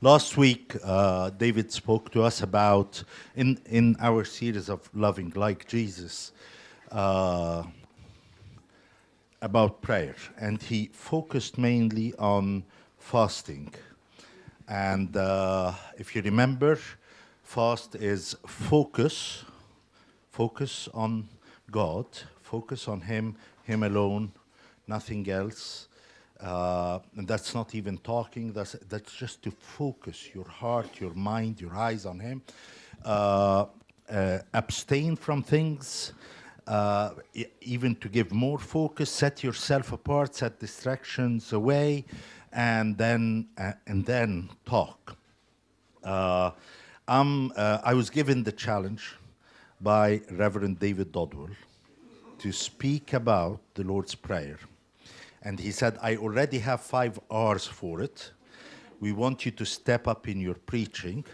Last week, David spoke to us about, in our series of Loving Like Jesus, about prayer. And he focused mainly on fasting. And if you remember, fast is focus on God, focus on Him alone, nothing else. And that's not even talking, that's just to focus your heart, your mind, your eyes on Him. Abstain from things, even to give more focus, set yourself apart, set distractions away, and then talk. I was given the challenge by Reverend David Dodwell to speak about the Lord's Prayer. And he said, I already have 5 hours for it. We want you to step up in your preaching.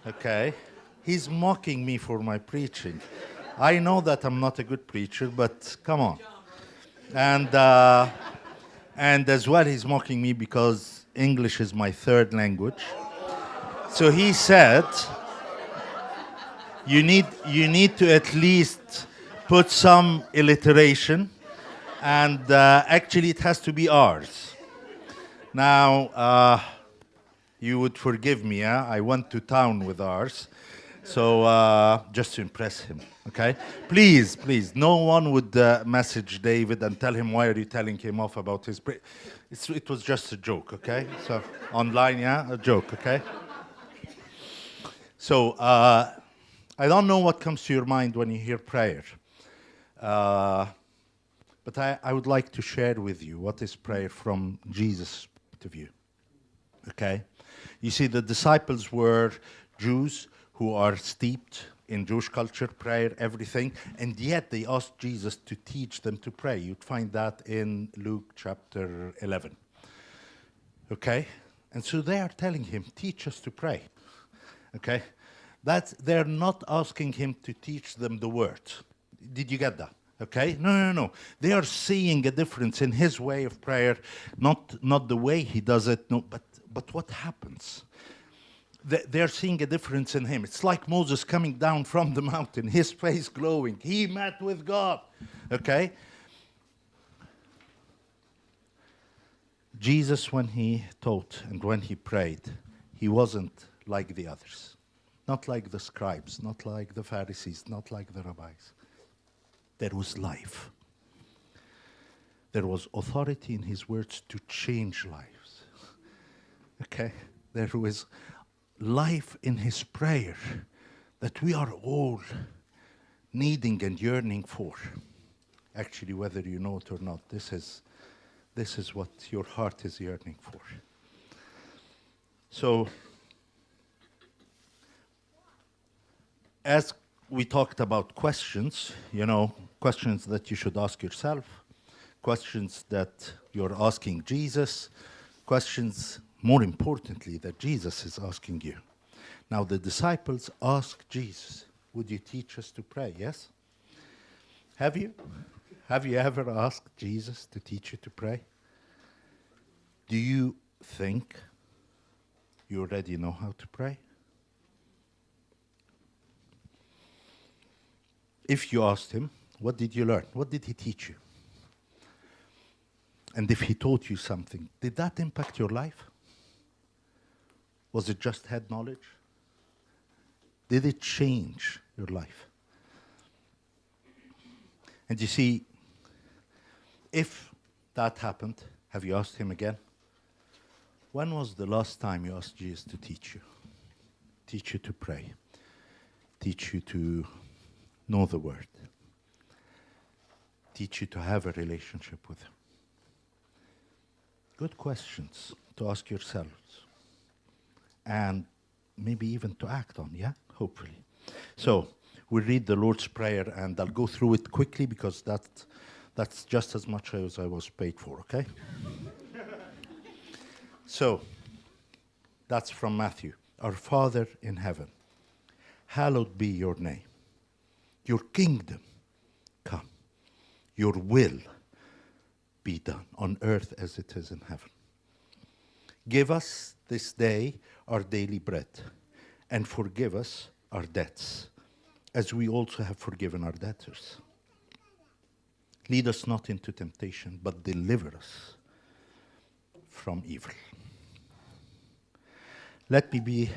Okay? He's mocking me for my preaching. I know that I'm not a good preacher, but come on. And as well, he's mocking me because English is my 3rd language. So he said, you need to at least put some alliteration, and actually it has to be ours. Now, you would forgive me, I went to town with ours, so just to impress him, okay? Please, no one would message David and tell him, why are you telling him off about his it was just a joke, okay? So, online, a joke, okay? So, I don't know what comes to your mind when you hear prayer. But I would like to share with you what is prayer from Jesus' point of view. Okay? You see, the disciples were Jews who are steeped in Jewish culture, prayer, everything, and yet they asked Jesus to teach them to pray. You'd find that in Luke chapter 11. Okay? And so they are telling him, teach us to pray. Okay? They're not asking him to teach them the word. Did you get that? Okay? No. They are seeing a difference in his way of prayer, not the way he does it, no, but what happens? They're seeing a difference in him. It's like Moses coming down from the mountain, his face glowing. He met with God. Okay? Jesus, when he taught and when he prayed, he wasn't like the others. Not like the scribes, not like the Pharisees, not like the rabbis. There was life. There was authority in his words to change lives. Okay? There was life in his prayer that we are all needing and yearning for. Actually, whether you know it or not, this is what your heart is yearning for. So, as we talked about questions, questions that you should ask yourself, questions that you're asking Jesus, questions, more importantly, that Jesus is asking you. Now, the disciples asked Jesus, would you teach us to pray? Yes? Have you? Have you ever asked Jesus to teach you to pray? Do you think you already know how to pray? If you asked him, what did you learn? What did he teach you? And if he taught you something, did that impact your life? Was it just head knowledge? Did it change your life? And you see, if that happened, have you asked him again? When was the last time you asked Jesus to teach you to pray, teach you to know the word, teach you to have a relationship with him? Good questions to ask yourselves, and maybe even to act on, hopefully. So we'll read the Lord's Prayer, and I'll go through it quickly because that's just as much as I was paid for, okay? So, that's from Matthew. Our Father in heaven, hallowed be your name. Your kingdom come. Your will be done on earth as it is in heaven. Give us this day our daily bread, and forgive us our debts, as we also have forgiven our debtors. Lead us not into temptation, but deliver us from evil. Let me be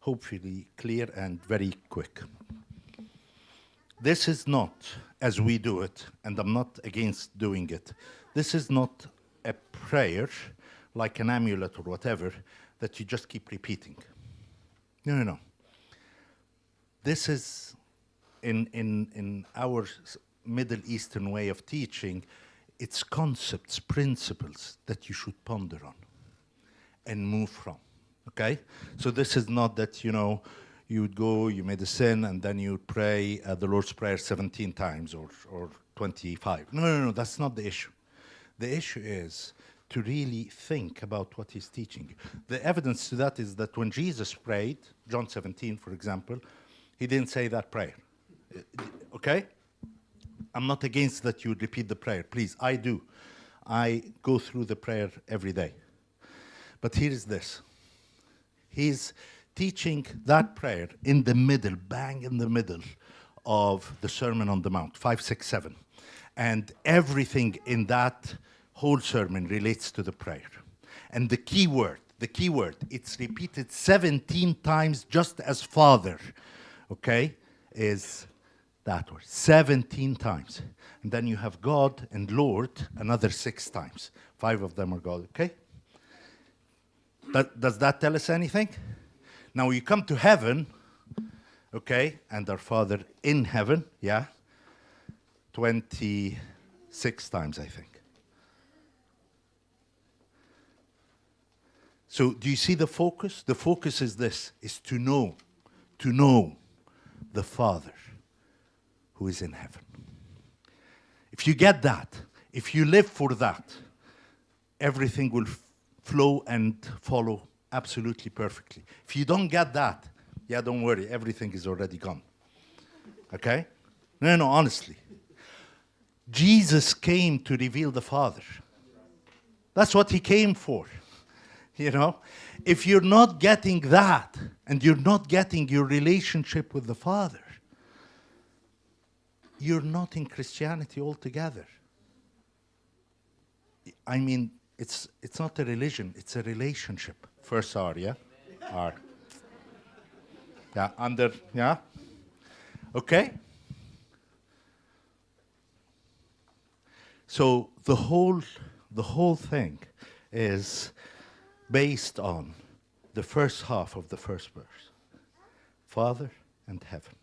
hopefully clear and very quick. This is not, as we do it, and I'm not against doing it, this is not a prayer like an amulet or whatever that you just keep repeating. No, no, no. This is, in our Middle Eastern way of teaching, it's concepts, principles that you should ponder on and move from, okay? So this is not that, you know, you would go, you made a sin, and then you would pray the Lord's Prayer 17 times or 25. No, no, no, that's not the issue. The issue is to really think about what he's teaching you. The evidence to that is that when Jesus prayed, John 17, for example, he didn't say that prayer, okay? I'm not against that you would repeat the prayer. Please, I do. I go through the prayer every day. But here is this. He's teaching that prayer in the middle, bang in the middle of the Sermon on the Mount, 5, 6, 7. And everything in that whole sermon relates to the prayer. And the key word, it's repeated 17 times just as Father, okay, is that word, 17 times. And then you have God and Lord another 6 times. 5 of them are God, okay? Does that tell us anything? Now you come to heaven, okay, and our Father in heaven, yeah, 26 times, I think. So do you see the focus? The focus is this, is to know the Father who is in heaven. If you get that, if you live for that, everything will flow and follow absolutely perfectly. If you don't get that, yeah, don't worry, everything is already gone. Okay? No, no, honestly. Jesus came to reveal the Father. That's what he came for. You know? If you're not getting that, and you're not getting your relationship with the Father, you're not in Christianity altogether. I mean, it's not a religion, it's a relationship. First R, yeah? R. Yeah, under, yeah? Okay? So the whole thing is based on the first half of the first verse. Father and heaven.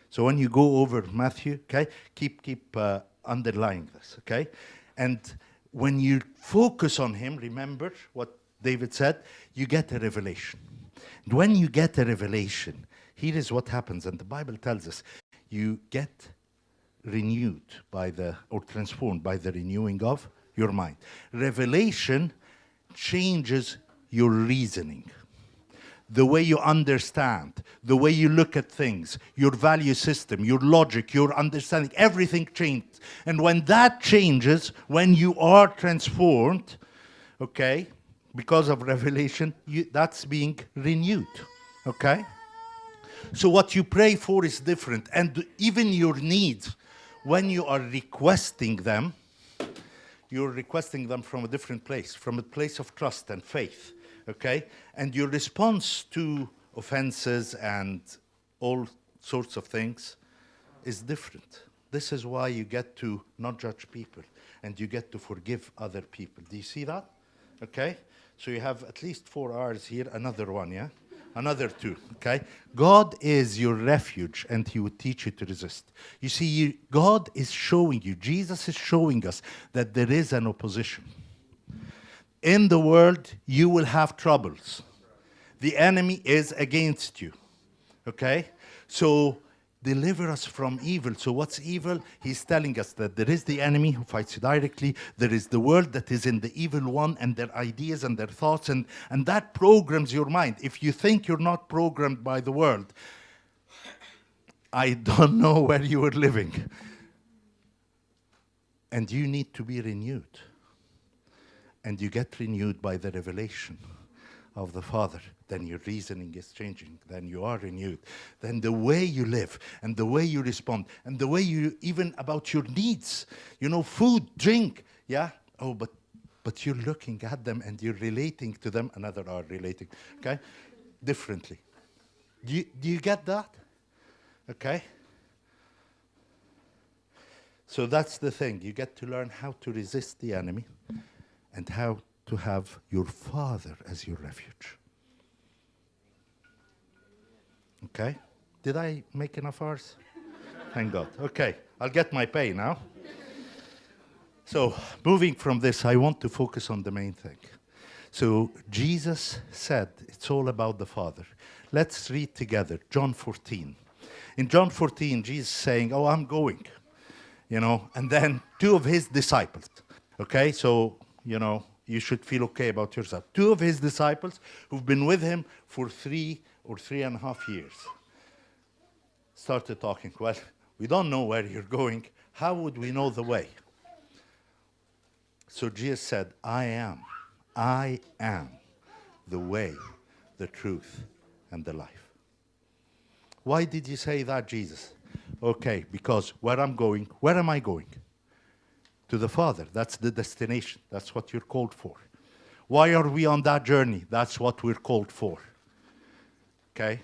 So when you go over Matthew, okay, keep underlying this, okay? And when you focus on him, remember what David said, you get a revelation. And when you get a revelation, here is what happens, and the Bible tells us, you get renewed or transformed by the renewing of your mind. Revelation changes your reasoning, the way you understand, the way you look at things, your value system, your logic, your understanding, everything changes. And when that changes, when you are transformed, okay, because of revelation, that's being renewed, okay? So what you pray for is different. And even your needs, when you are requesting them, you're requesting them from a different place, from a place of trust and faith, okay? And your response to offenses and all sorts of things is different. This is why you get to not judge people, and you get to forgive other people. Do you see that? Okay? So you have at least 4 R's here, another one, yeah? Another 2, okay? God is your refuge, and he would teach you to resist. You see, God is showing you, Jesus is showing us that there is an opposition. In the world, you will have troubles. The enemy is against you, okay? So deliver us from evil. So what's evil? He's telling us that there is the enemy who fights you directly. There is the world that is in the evil one and their ideas and their thoughts, and that programs your mind. If you think you're not programmed by the world, I don't know where you are living. And you need to be renewed. and you get renewed by the revelation of the Father, then your reasoning is changing, then you are renewed. Then the way you live and the way you respond and the way you, even about your needs, food, drink, yeah? Oh, but you're looking at them and you're relating to them, another are relating, okay? Differently. Do you get that? Okay? So that's the thing. You get to learn how to resist the enemy and how to have your Father as your refuge. Okay? Did I make enough hours? Thank God. Okay, I'll get my pay now. So, moving from this, I want to focus on the main thing. So, Jesus said it's all about the Father. Let's read together John 14. In John 14, Jesus is saying, oh, I'm going. And then two of his disciples. Okay, so, you should feel okay about yourself. Two of his disciples who've been with him for 3 or 3.5 years started talking. Well, we don't know where you're going. How would we know the way? So Jesus said, I am the way, the truth, and the life. Why did you say that, Jesus? Okay, because where am I going? To the Father. That's the destination. That's what you're called for. Why are we on that journey? That's what we're called for. Okay?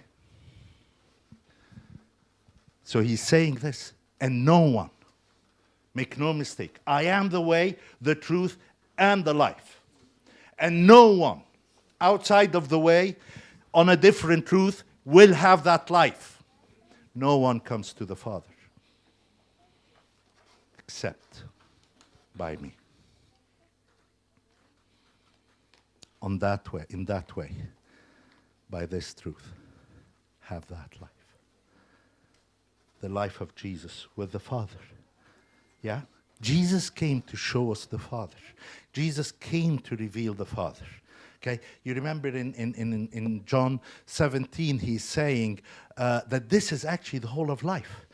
So he's saying this, and no one, make no mistake, I am the way, the truth, and the life. And no one outside of the way, on a different truth, will have that life. No one comes to the Father except by me. In that way, by this truth, have that life. The life of Jesus with the Father. Yeah? Jesus came to show us the Father. Jesus came to reveal the Father. Okay? You remember in John 17, he's saying that this is actually the whole of life.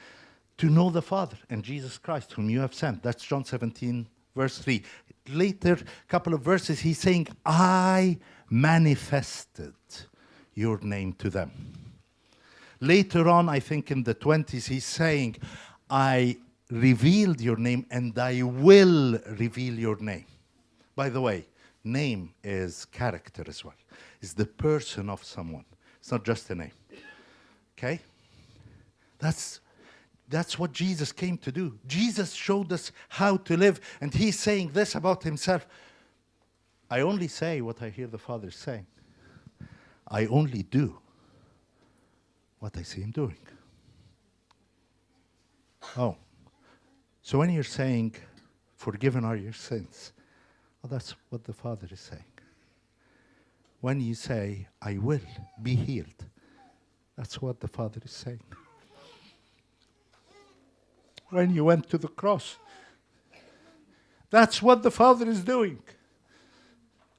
To know the Father and Jesus Christ, whom you have sent. That's John 17, verse 3. Later, couple of verses, he's saying, I manifested your name to them. Later on, I think in the 20s, he's saying, I revealed your name and I will reveal your name. By the way, name is character as well. It's the person of someone. It's not just a name. Okay? That's what Jesus came to do. Jesus showed us how to live, and he's saying this about himself. I only say what I hear the Father saying. I only do what I see him doing. Oh. So when you're saying, forgiven are your sins, well, that's what the Father is saying. When you say, I will be healed, that's what the Father is saying. When you went to the cross, that's what the Father is doing.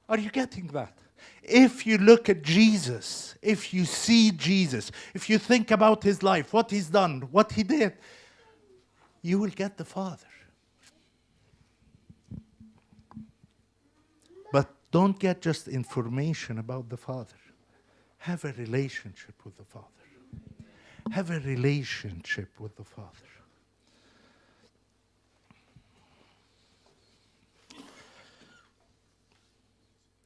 Are you getting that? If you look at Jesus, if you see Jesus, if you think about his life, what he's done, what he did, you will get the Father. But don't get just information about the Father. Have a relationship with the Father. Have a relationship with the Father.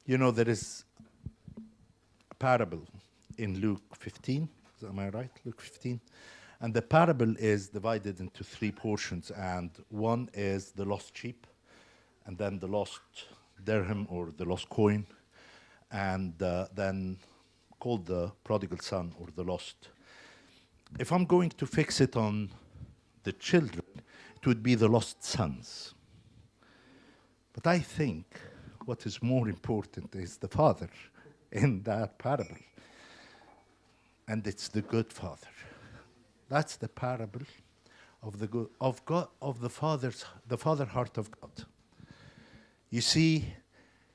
There is a parable in Luke 15. Am I right? Luke 15. And the parable is divided into 3 portions. And one is the lost sheep, and then the lost dirham or the lost coin, and then called the prodigal son or the lost. If I'm going to fix it on the children, it would be the lost sons. But I think what is more important is the Father in that parable. And it's the good Father. That's the parable of the good of God, of the Father heart of God. You see,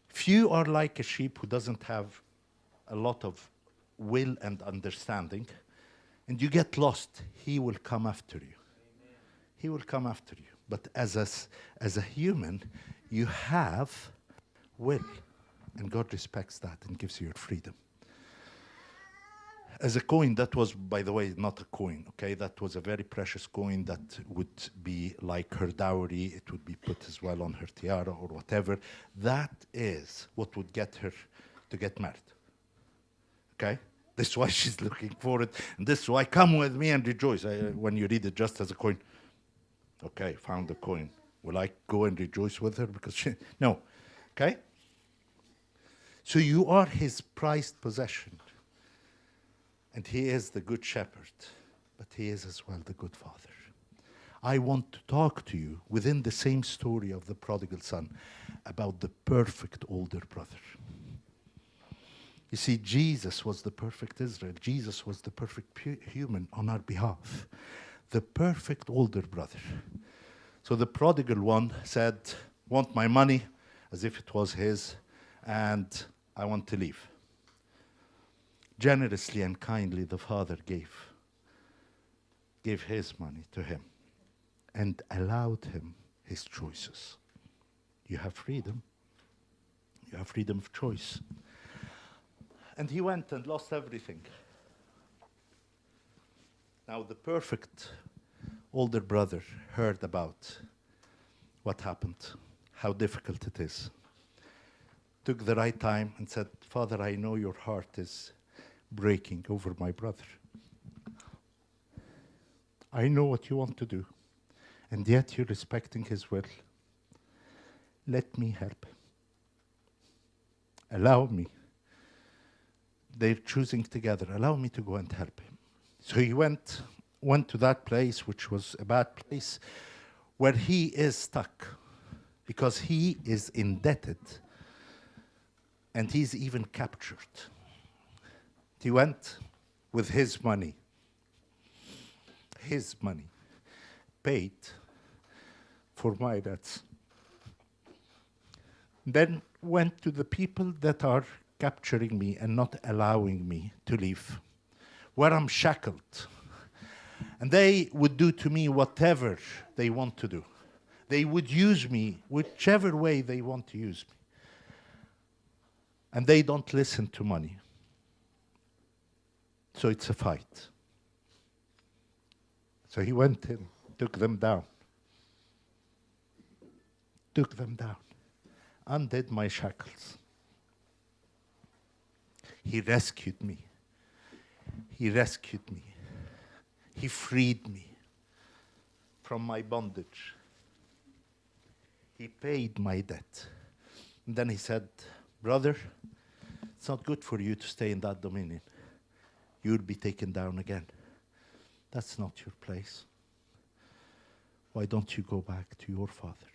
if you are like a sheep who doesn't have a lot of will and understanding, and you get lost, he will come after you. Amen. He will come after you. But as a human, you have will. And God respects that and gives you your freedom. As a coin, that was, by the way, not a coin, okay? That was a very precious coin that would be like her dowry. It would be put as well on her tiara or whatever. That is what would get her to get married, okay? This is why she's looking for it. And this is why, come with me and rejoice. When you read it just as a coin, okay, found the coin. Will I go and rejoice with her? Because she, no, okay? So you are his prized possession. And he is the good shepherd, but he is as well the good father. I want to talk to you within the same story of the prodigal son about the perfect older brother. You see, Jesus was the perfect Israel. Jesus was the perfect human on our behalf. The perfect older brother. So the prodigal one said, want my money, as if it was his, and I want to leave. Generously and kindly, the father gave his money to him and allowed him his choices. You have freedom. You have freedom of choice. And he went and lost everything. Now the perfect older brother heard about what happened, how difficult it is. Took the right time and said, Father, I know your heart is breaking over my brother. I know what you want to do, and yet you're respecting his will. Let me help him. Allow me. They're choosing together. Allow me to go and help him. So he went to that place, which was a bad place, where he is stuck, because he is indebted, and he's even captured. He went with his money, paid for my debts. Then went to the people that are capturing me and not allowing me to leave, where I'm shackled. And they would do to me whatever they want to do. They would use me whichever way they want to use me. And they don't listen to money. So it's a fight. So he went in, took them down, undid my shackles. He rescued me. He freed me from my bondage. He paid my debt. And then he said, brother, it's not good for you to stay in that dominion. You'll be taken down again. That's not your place. Why don't you go back to your father?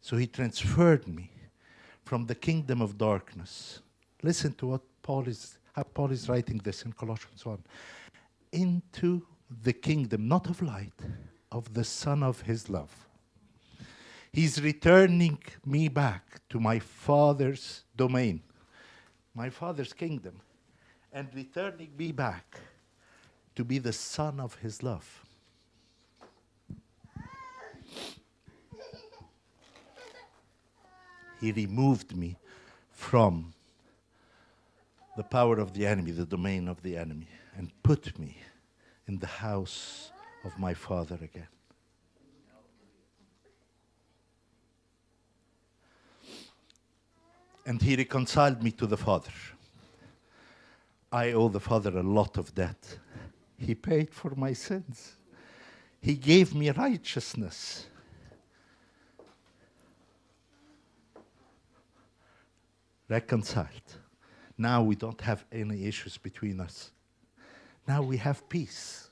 So he transferred me from the kingdom of darkness. Listen to what how Paul is writing this in Colossians 1. Into the kingdom, not of light, of the Son of his love. He's returning me back to my father's domain, my father's kingdom, and returning me back to be the son of his love. He removed me from the power of the enemy, the domain of the enemy, and put me in the house of my father again. And he reconciled me to the Father. I owe the Father a lot of debt. He paid for my sins. He gave me righteousness. Reconciled. Now we don't have any issues between us. Now we have peace.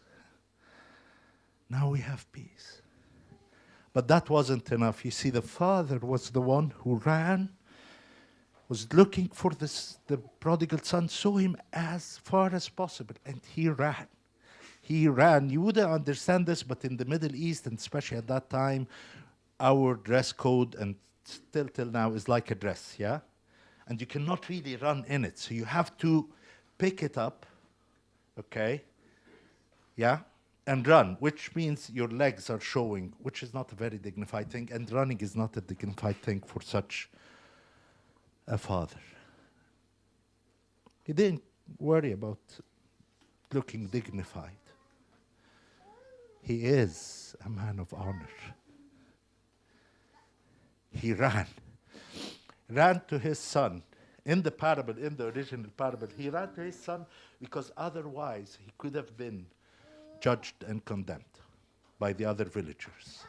But that wasn't enough. You see, the Father was the one who ran, was looking for the prodigal son, saw him as far as possible, and he ran. He ran. You wouldn't understand this, but in the Middle East, and especially at that time, our dress code, and still till now, is like a dress, yeah? And you cannot really run in it. So you have to pick it up, okay? Yeah? And run, which means your legs are showing, which is not a very dignified thing, and running is not a dignified thing for such a father. He didn't worry about looking dignified. He is a man of honor. He ran to his son. In the parable, in the original parable, he ran to his son because otherwise he could have been judged and condemned by the other villagers.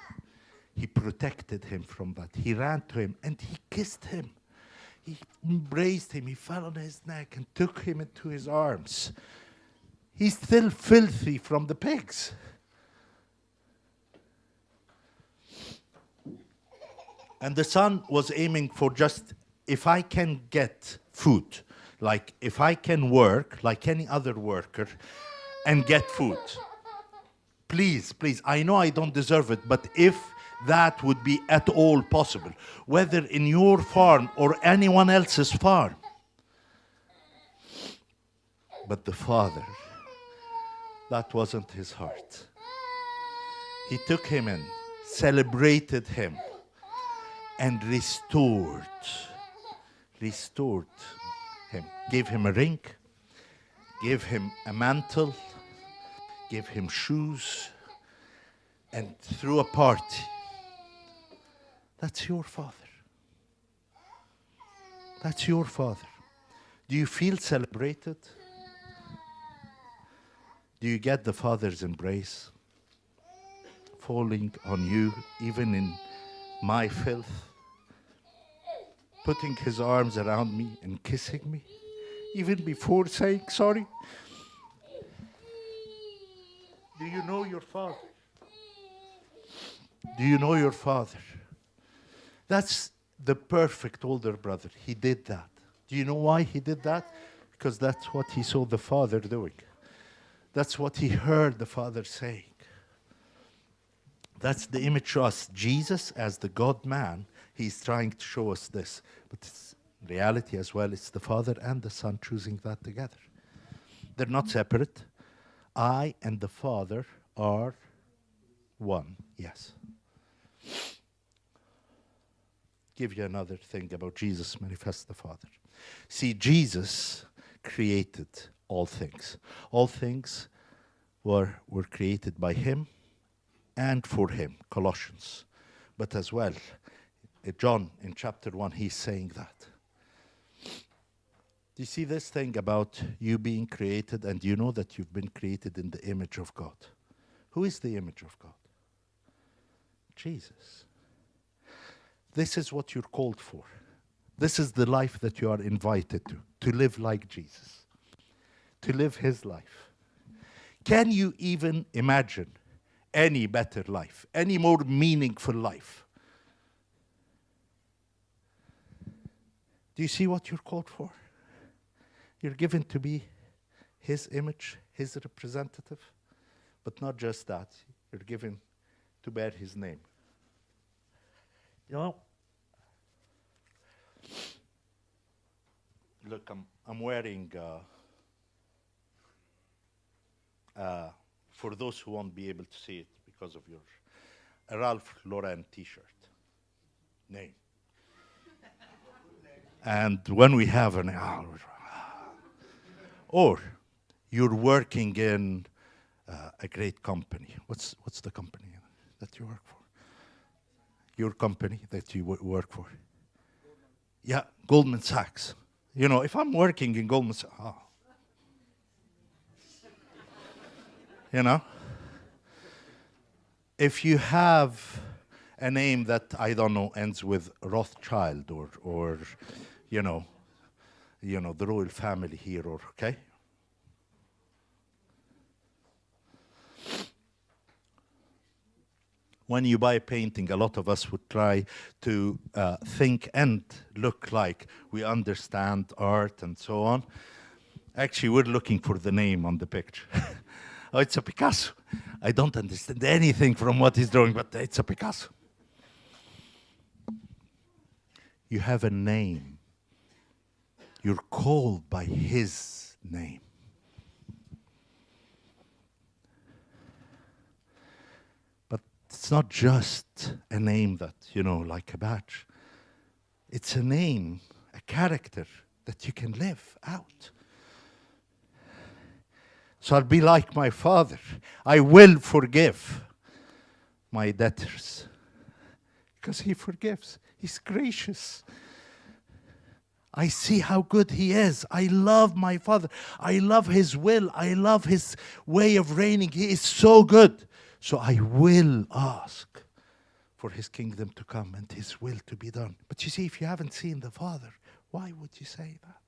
He protected him from that. He ran to him and he kissed him. He embraced him. He fell on his neck and took him into his arms. He's still filthy from the pigs. And the son was aiming for just, if I can get food, like if I can work like any other worker and get food, please, please, I know I don't deserve it, but if that would be at all possible, whether in your farm or anyone else's farm. But the father, that wasn't his heart. He took him in, celebrated him, and restored him. Gave him a ring, gave him a mantle, gave him shoes, and threw a party. That's your father. That's your father. Do you feel celebrated? Do you get the Father's embrace falling on you, even in my filth? Putting his arms around me and kissing me, even before saying sorry? Do you know your Father? Do you know your Father? That's the perfect older brother. He did that. Do you know why he did that? Because that's what he saw the Father doing. That's what he heard the Father saying. That's the image to us. Jesus, as the God-man, he's trying to show us this. But it's reality as well. It's the Father and the Son choosing that together. They're not separate. I and the Father are one. Yes. Give you another thing about Jesus manifest the Father. See, Jesus created all things. All things were created by him and for him, Colossians. But as well, John in chapter 1, he's saying that. Do you see this thing about you being created, and you know that you've been created in the image of God? Who is the image of God? Jesus. This is what you're called for. This is the life that you are invited to live like Jesus, to live his life. Can you even imagine any better life, any more meaningful life? Do you see what you're called for? You're given to be his image, his representative, but not just that. You're given to bear his name. You know, look, I'm wearing, for those who won't be able to see it because of your Ralph Lauren t-shirt. Name. And when we have an or you're working in a great company. What's the company that you work for? Your company that you work for? Yeah, Goldman Sachs. You know, if I'm working in Goldman Sachs, you know, if you have a name that, I don't know, ends with Rothschild or you know, the royal family here, or okay? When you buy a painting, a lot of us would try to think and look like we understand art and so on. Actually, we're looking for the name on the picture. Oh, it's a Picasso. I don't understand anything from what he's drawing, but it's a Picasso. You have a name. You're called by his name. But it's not just a name that, like a badge. It's a name, a character that you can live out. So I'll be like my Father. I will forgive my debtors. Because He forgives. He's gracious. I see how good He is. I love my Father. I love His will. I love His way of reigning. He is so good. So I will ask for His kingdom to come and His will to be done. But you see, if you haven't seen the Father, why would you say that?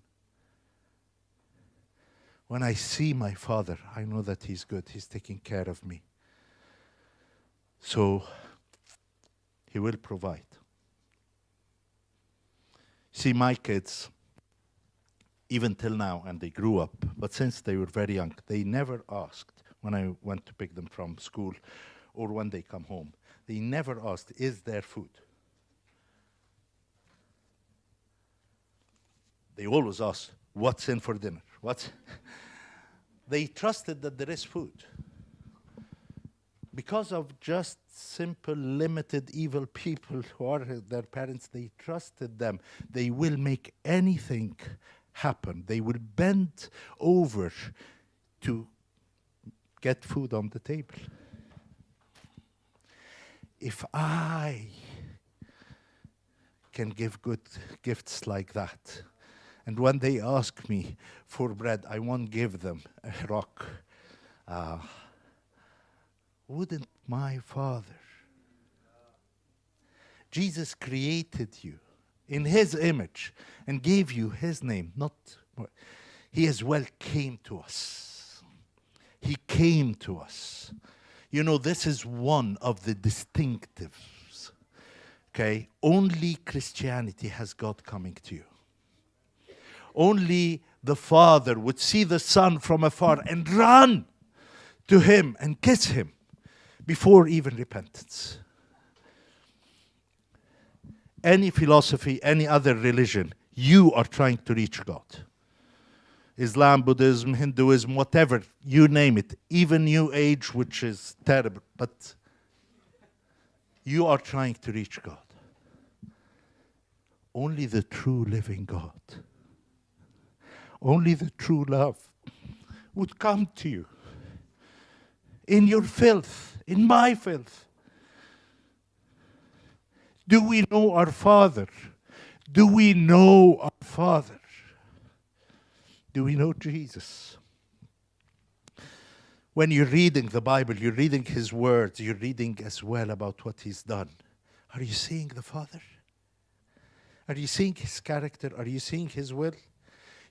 When I see my Father, I know that He's good. He's taking care of me. So He will provide. See, my kids, even till now, and they grew up, but since they were very young, they never asked when I went to pick them from school or when they come home. They never asked, is there food? They always asked, what's in for dinner? They trusted that there is food. Because of just simple, limited, evil people who are their parents, they trusted them. They will make anything happen. They will bend over to get food on the table. If I can give good gifts like that, and when they ask me for bread, I won't give them a rock. Wouldn't my Father? Jesus created you in His image and gave you His name. He as well came to us. He came to us. You know, this is one of the distinctives. Okay? Only Christianity has God coming to you. Only the Father would see the Son from afar and run to Him and kiss Him before even repentance. Any philosophy, any other religion, you are trying to reach God. Islam, Buddhism, Hinduism, whatever, you name it. Even New Age, which is terrible, but you are trying to reach God. Only the true living God, only the true love would come to you in your filth, in my filth. Do we know our Father? Do we know our Father? Do we know Jesus? When you're reading the Bible, you're reading His words, you're reading as well about what He's done. Are you seeing the Father? Are you seeing His character? Are you seeing His will?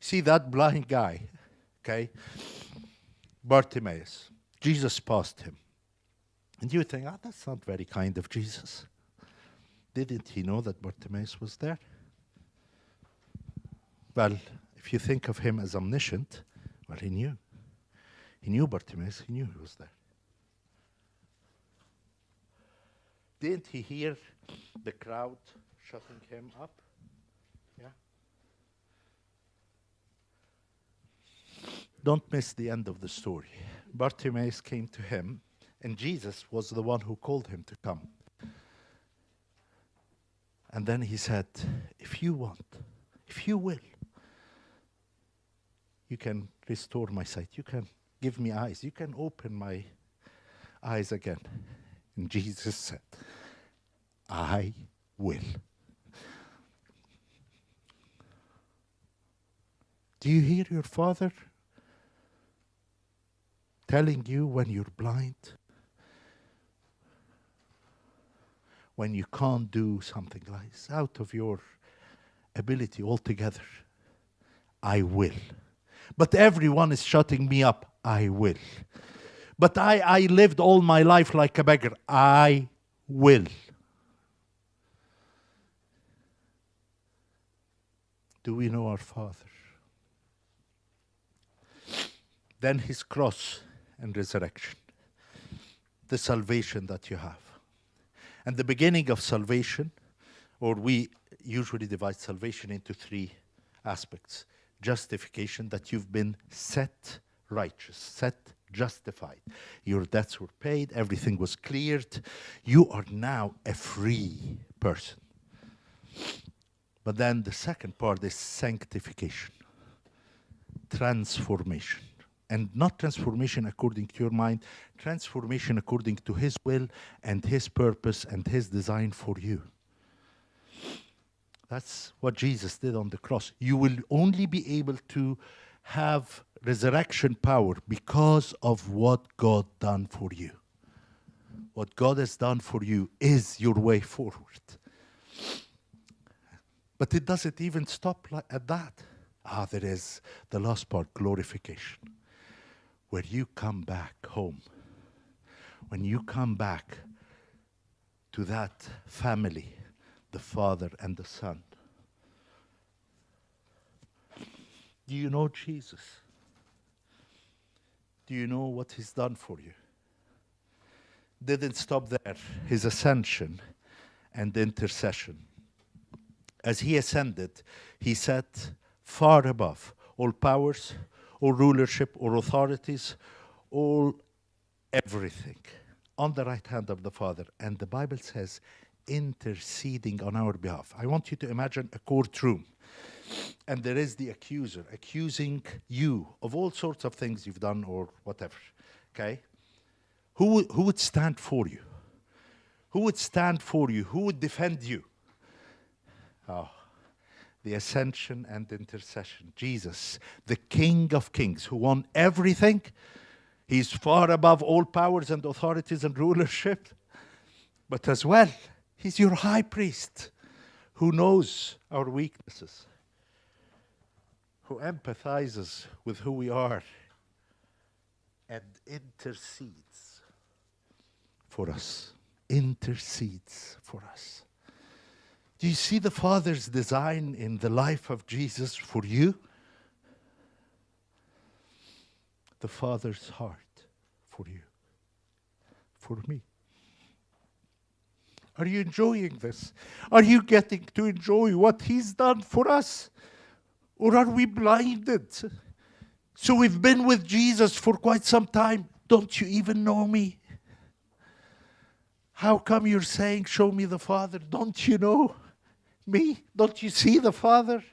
See that blind guy, okay? Bartimaeus. Jesus passed him. And you think, that's not very kind of Jesus. Didn't He know that Bartimaeus was there? Well, if you think of Him as omniscient, well, He knew. He knew Bartimaeus, He knew he was there. Didn't He hear the crowd shutting Him up? Yeah. Don't miss the end of the story. Bartimaeus came to Him, and Jesus was the one who called him to come. And then He said, if you want, if you will, you can restore my sight. You can give me eyes. You can open my eyes again. And Jesus said, I will. Do you hear your Father telling you when you're blind? When you can't do something like this, out of your ability altogether, I will. But everyone is shutting me up, I will. But I lived all my life like a beggar, I will. Do we know our Father? Then His cross and resurrection, the salvation that you have. And the beginning of salvation, or we usually divide salvation into three aspects. Justification, that you've been set righteous, set justified. Your debts were paid, everything was cleared. You are now a free person. But then the second part is sanctification, transformation. And not transformation according to your mind, transformation according to His will and His purpose and His design for you. That's what Jesus did on the cross. You will only be able to have resurrection power because of what God done for you. What God has done for you is your way forward. But it doesn't even stop at that. There is the last part, glorification. Where you come back home. When you come back to that family, the Father and the Son. Do you know Jesus? Do you know what He's done for you? Didn't stop there. His ascension and intercession. As He ascended, He sat far above all powers, all rulership, all authorities, all everything on the right hand of the Father. And the Bible says, interceding on our behalf. I want you to imagine a courtroom. And there is the accuser accusing you of all sorts of things you've done or whatever. Okay? Who would stand for you? Who would stand for you? Who would defend you? Oh, the ascension and intercession. Jesus, the King of Kings, who won everything. He's far above all powers and authorities and rulership. But as well, He's your high priest who knows our weaknesses, who empathizes with who we are and intercedes for us. Intercedes for us. Do you see the Father's design in the life of Jesus for you? The Father's heart for you, for me. Are you enjoying this? Are you getting to enjoy what He's done for us? Or are we blinded? So we've been with Jesus for quite some time. Don't you even know me? How come you're saying, show me the Father? Don't you know me? Don't you see the Father?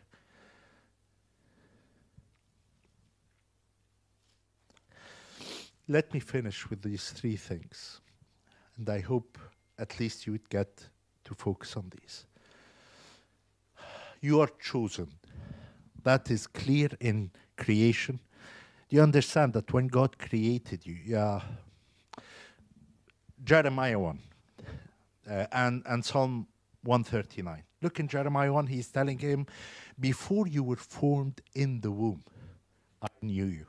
Let me finish with these three things. And I hope at least you would get to focus on these. You are chosen. That is clear in creation. Do you understand that when God created you, Jeremiah 1 and Psalm 139. Look in Jeremiah 1, He's telling him, before you were formed in the womb, I knew you.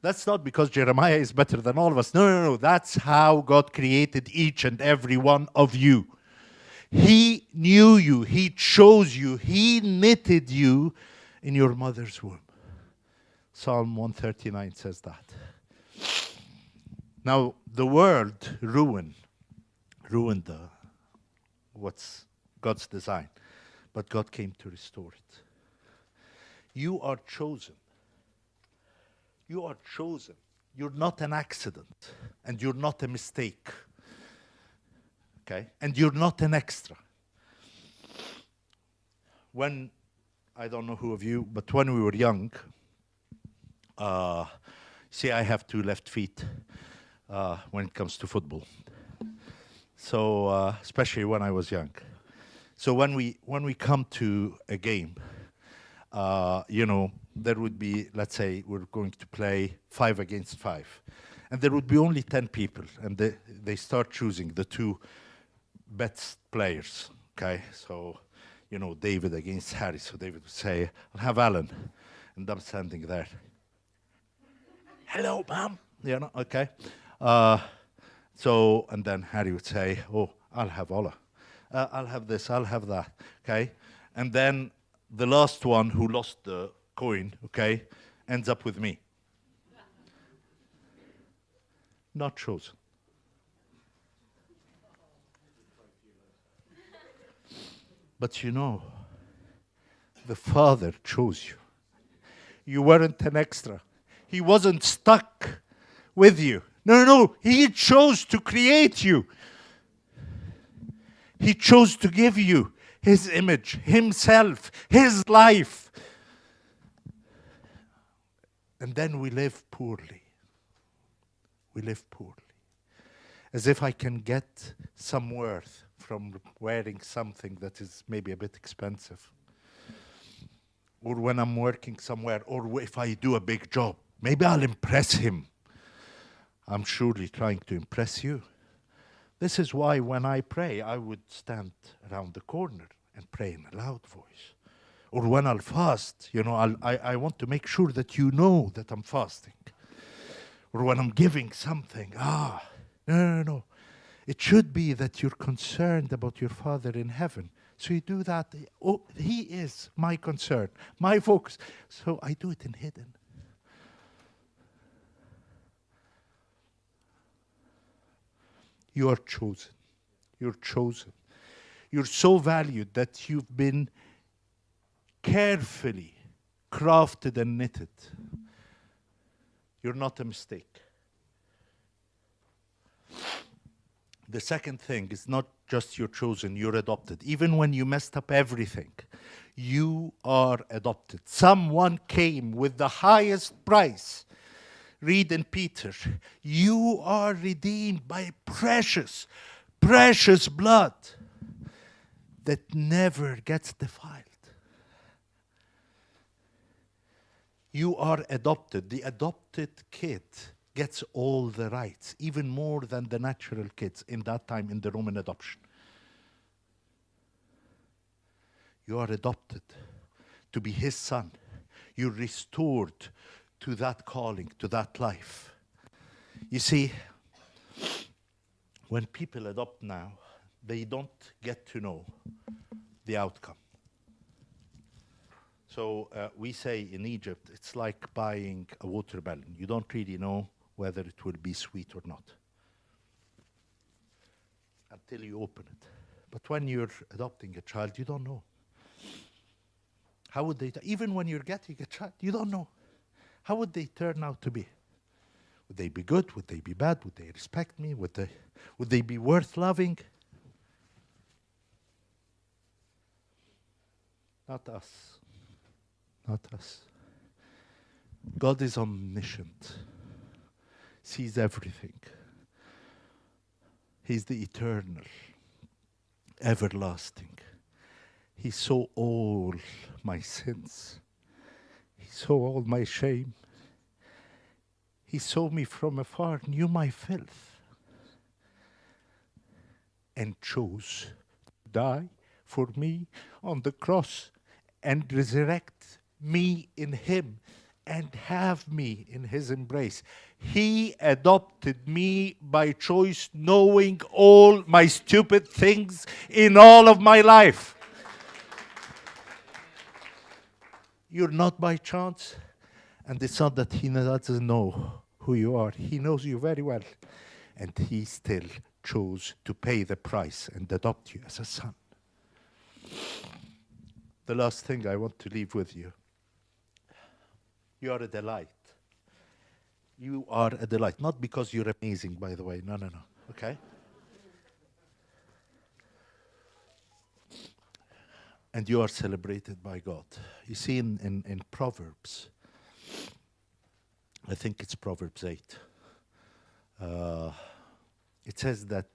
That's not because Jeremiah is better than all of us. No. That's how God created each and every one of you. He knew you. He chose you. He knitted you in your mother's womb. Psalm 139 says that. Now, the word ruined what's God's design. But God came to restore it. You are chosen. You are chosen. You're not an accident. And you're not a mistake. Okay? And you're not an extra. When, I don't know who of you, but when we were young, see, I have two left feet when it comes to football. So, especially when I was young. So when we come to a game, there would be, let's say, we're going to play 5 against 5. And there would be only 10 people. And they start choosing the two best players, okay? So, David against Harry. So David would say, I'll have Alan. And I'm standing there. Hello, ma'am. Okay. And then Harry would say, oh, I'll have Ola. I'll have this, I'll have that, okay? And then the last one who lost the coin, okay, ends up with me. Not chosen. But the Father chose you. You weren't an extra. He wasn't stuck with you. No. He chose to create you. He chose to give you His image, himself, his life. And then we live poorly. We live poorly. As if I can get some worth from wearing something that is maybe a bit expensive. Or when I'm working somewhere, or if I do a big job, maybe I'll impress him. I'm surely trying to impress you. This is why when I pray, I would stand around the corner and pray in a loud voice. Or when I'll fast, I want to make sure that you know that I'm fasting. Or when I'm giving something, no. It should be that you're concerned about your Father in heaven. So you do that. Oh, he is my concern, my focus. So I do it in hidden. You are chosen. You're chosen. You're so valued that you've been carefully crafted and knitted. You're not a mistake. The second thing is not just you're chosen, you're adopted. Even when you messed up everything, you are adopted. Someone came with the highest price. Read in Peter, you are redeemed by precious, precious blood that never gets defiled. You are adopted. The adopted kid gets all the rights, even more than the natural kids in that time in the Roman adoption. You are adopted to be his son. You're restored to that calling, to that life. You see, when people adopt now, they don't get to know the outcome. So we say in Egypt, it's like buying a watermelon. You don't really know whether it will be sweet or not until you open it. But when you're adopting a child, you don't know. How would they, even when you're getting a child, you don't know. How would they turn out to be? Would they be good? Would they be bad? Would they respect me? Would they be worth loving? Not us. Not us. God is omniscient, sees everything. He's the eternal, everlasting. He saw all my sins. He saw all my shame. He saw me from afar, knew my filth, and chose to die for me on the cross and resurrect me in him and have me in his embrace. He adopted me by choice, knowing all my stupid things in all of my life. You're not by chance, and it's not that he doesn't know who you are. He knows you very well, and he still chose to pay the price and adopt you as a son. The last thing I want to leave with you. You are a delight. You are a delight. Not because you're amazing, by the way. No. Okay? And you are celebrated by God. You see in Proverbs, I think it's Proverbs 8, it says that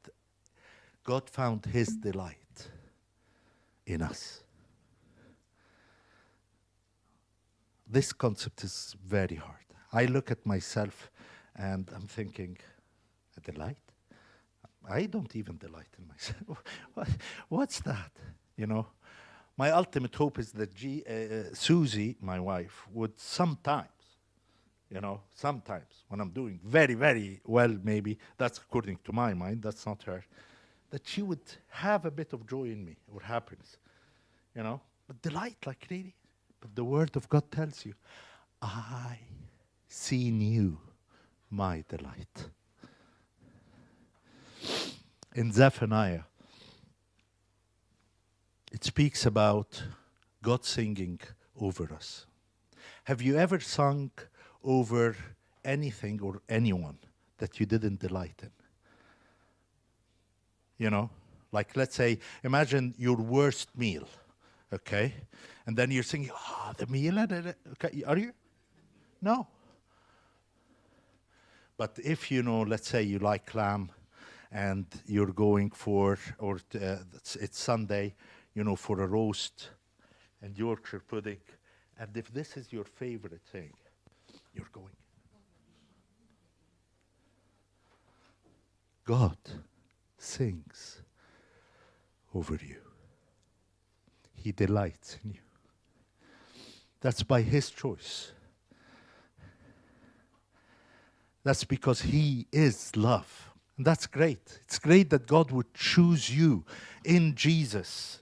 God found his delight in us. This concept is very hard. I look at myself and I'm thinking, a delight? I don't even delight in myself. What's that? My ultimate hope is that Susie, my wife, would sometimes, when I'm doing very, very well, maybe, that's according to my mind, that's not her, that she would have a bit of joy in me or happiness, But delight, like really. But the word of God tells you, I see in you my delight. In Zephaniah, it speaks about God singing over us. Have you ever sung over anything or anyone that you didn't delight in? Like, let's say, imagine your worst meal, okay? And then you're thinking, the meal, okay, are you? No. But if let's say you like lamb and you're going for, or it's Sunday, for a roast and Yorkshire pudding, and if this is your favorite thing, you're going. God sings over you. He delights in you. That's by His choice. That's because He is love. And that's great. It's great that God would choose you in Jesus.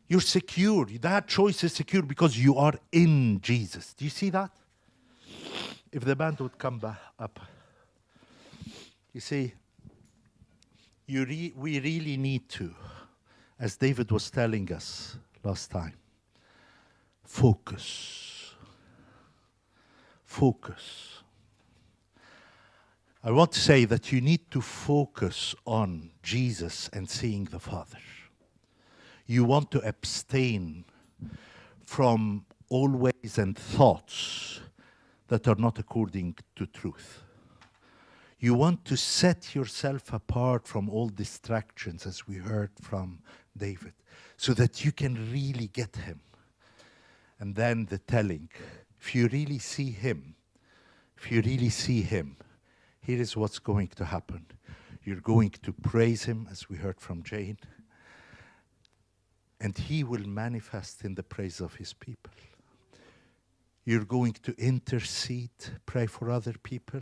You're secure. That choice is secure because you are in Jesus. Do you see that? If the band would come back up. You see, we really need to, as David was telling us last time, focus. Focus. I want to say that you need to focus on Jesus and seeing the Father. You want to abstain from all ways and thoughts that are not according to truth. You want to set yourself apart from all distractions, as we heard from David, so that you can really get Him. And then the telling, if you really see Him, here is what's going to happen. You're going to praise Him, as we heard from Jane, and He will manifest in the praise of His people. You're going to intercede, pray for other people.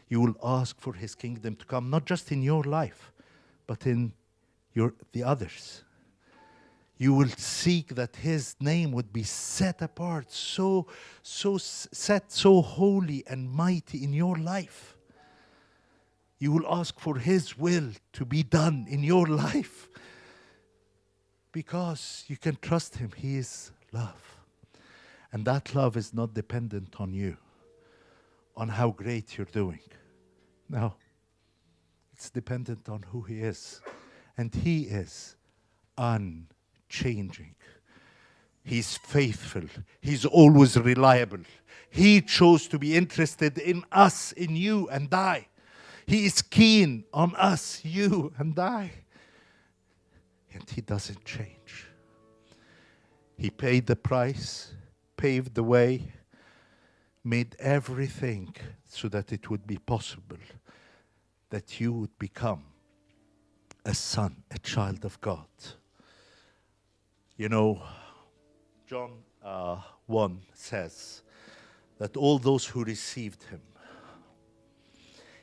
You will ask for His kingdom to come, not just in your life, but in the others. You will seek that His name would be set apart, so holy and mighty in your life. You will ask for His will to be done in your life, because you can trust Him. He is love. And that love is not dependent on you, on how great you're doing. No. It's dependent on who He is. And He is unchanging. He's faithful. He's always reliable. He chose to be interested in us, in you and I. He is keen on us, you and I. And He doesn't change. He paid the price, paved the way, made everything so that it would be possible that you would become a son, a child of God. John 1 says that all those who received Him,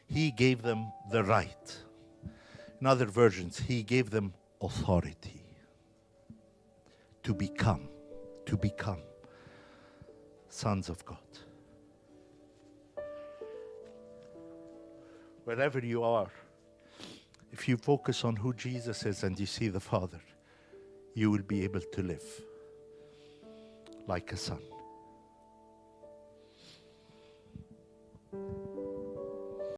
He gave them the right. In other versions, He gave them authority to become sons of God. Wherever you are, if you focus on who Jesus is and you see the Father, you will be able to live like a son.